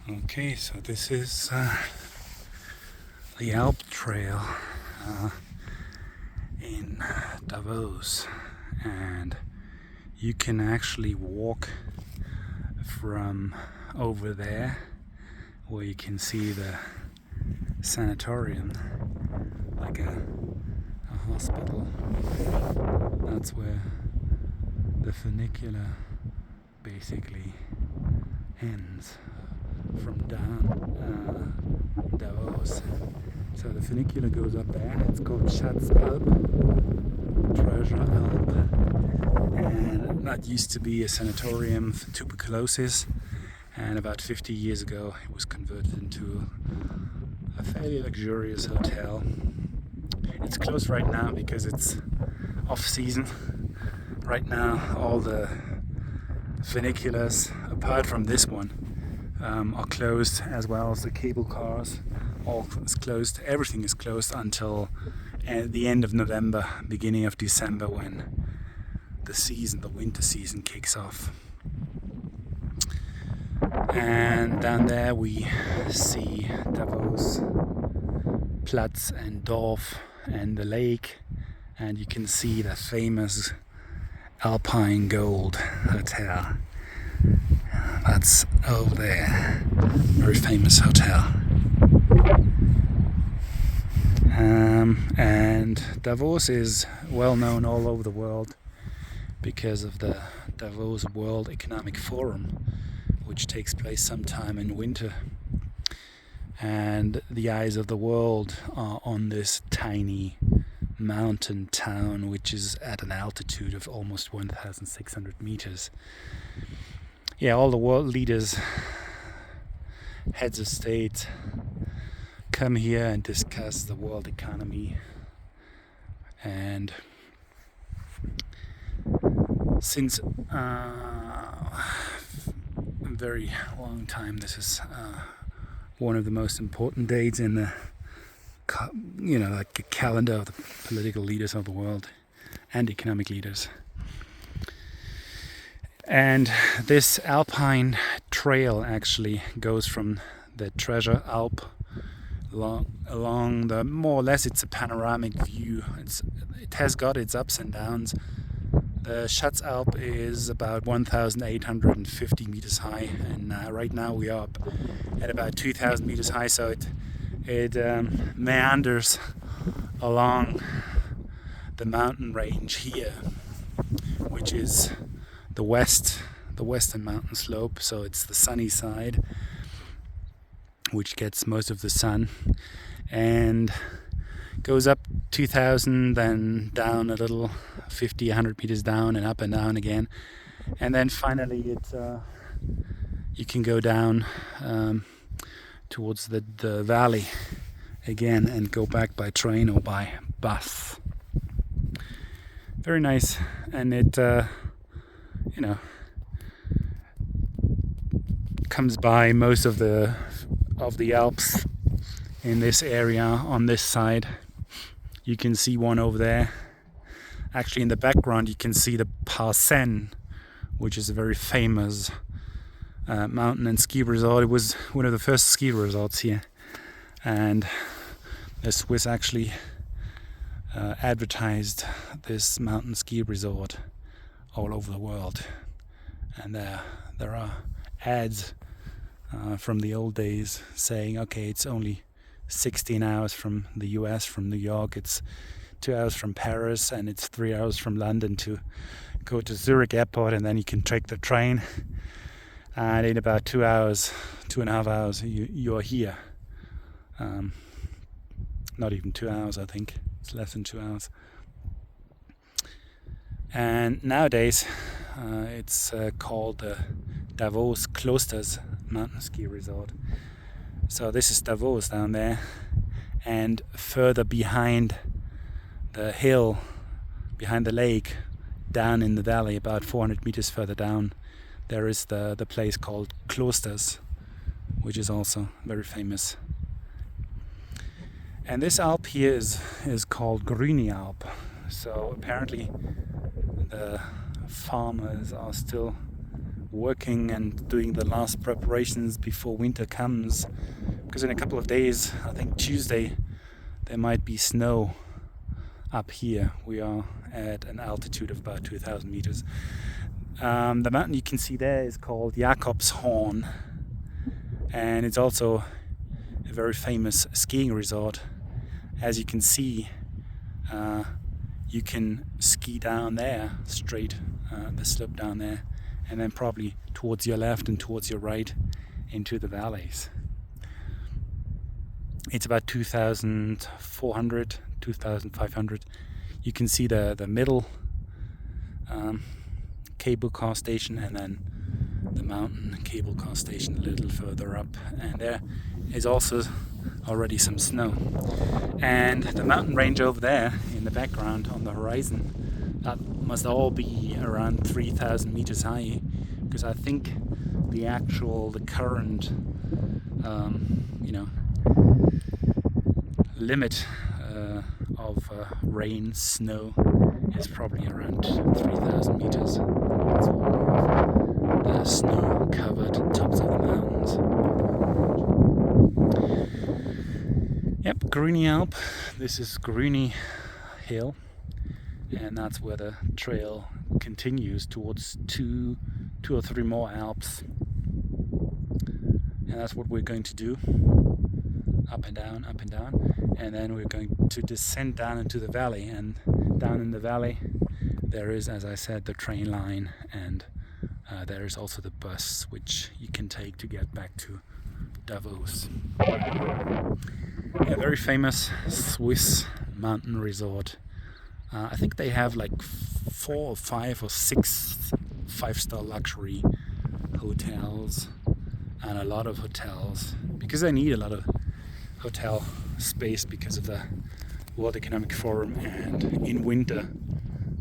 Okay, so this is the Alp Trail in Davos, and you can actually walk from over there where you can see the sanatorium, like a hospital. That's where the funicular basically ends from down Davos. So the funicular goes up there. It's called Schatzalp, Treasure Alp, and that used to be a sanatorium for tuberculosis. And about 50 years ago, it was converted into a fairly luxurious hotel. It's closed right now because it's off season. Right now, all the funiculars, apart from this one, are closed, as well as the cable cars. All is closed. Everything is closed until the end of November, beginning of December, when the winter season kicks off. And down there we see Davos, Platz and Dorf and the lake, and you can see the famous Alpine Gold Hotel. That's over there, very famous hotel. And Davos is well known all over the world because of the Davos World Economic Forum, which takes place sometime in winter. And the eyes of the world are on this tiny mountain town, which is at an altitude of almost 1,600 meters. Yeah, all the world leaders, heads of state, come here and discuss the world economy. And since a very long time, this is one of the most important dates in the like the calendar of the political leaders of the world and economic leaders. And this Alpine trail actually goes from the Treasure Alp along the, more or less, it's a panoramic view. It has got its ups and downs. The Schatzalp is about 1,850 meters high, and right now we are up at about 2,000 meters high. So it meanders along the mountain range here, which is the western mountain slope. So it's the sunny side, which gets most of the sun, and goes up 2,000, then down a little, 50, 100 meters down, and up and down again. And then finally you can go down towards the valley again and go back by train or by bus. Very nice, and it comes by most of the Alps in this area on this side. You can see one over there. Actually, in the background you can see the Parsen, which is a very famous mountain and ski resort. It was one of the first ski resorts here, and the Swiss actually advertised this mountain ski resort all over the world. And there are ads from the old days saying, okay, it's only 16 hours from the US, from New York, it's 2 hours from Paris, and it's 3 hours from London to go to Zurich airport, and then you can take the train, and in about 2 hours, 2.5 hours, you're here. Not even 2 hours, I think. It's less than 2 hours. And nowadays it's called the Davos Klosters Mountain Ski Resort. So this is Davos down there, and further behind the hill, behind the lake, down in the valley, about 400 meters further down, there is the place called Klosters, which is also very famous. And this Alp here is called Gruenialp. So apparently the farmers are still working and doing the last preparations before winter comes, because in a couple of days, I think Tuesday, there might be snow up here. We are at an altitude of about 2,000 meters. The mountain you can see there is called Jakobshorn, and it's also a very famous skiing resort. As you can see, you can ski down there, straight the slope down there, and then probably towards your left and towards your right into the valleys. It's about 2,400, 2,500. You can see the middle cable car station, and then the mountain cable car station a little further up, and there is also already some snow. And the mountain range over there in the background on the horizon, that must all be around 3,000 meters high, because I think the current limit of rain, snow is probably around 3,000 meters. That's all we have. The snow-covered tops of the mountains. Yep, Gruenialp. This is Grueni Hill, and that's where the trail continues towards two or three more Alps. And that's what we're going to do. Up and down, and then we're going to descend down into the valley, and down in the valley there is, as I said, the train line, and there is also the bus which you can take to get back to Davos. A very famous Swiss mountain resort. I think they have like 4 or 5 or 6 5-star luxury hotels, and a lot of hotels, because they need a lot of hotel space because of the World Economic Forum, and in winter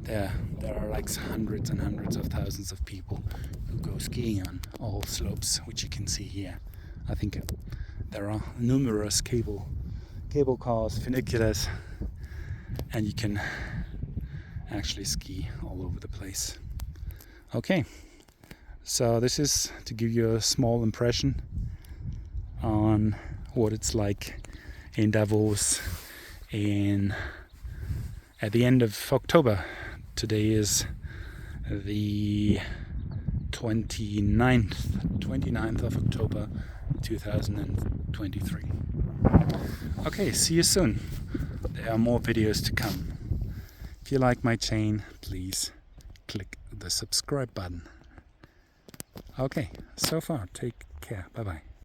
there are like hundreds and hundreds of thousands of people who go skiing on all slopes, which you can see here. I think there are numerous cable cars, funiculars, and you can actually ski all over the place. Okay, so this is to give you a small impression on what it's like in Davos at the end of October. Today is the 29th of October 2023. Okay, see you soon. There are more videos to come. If you like my chain, please click the subscribe button. Okay, so far, take care. Bye bye.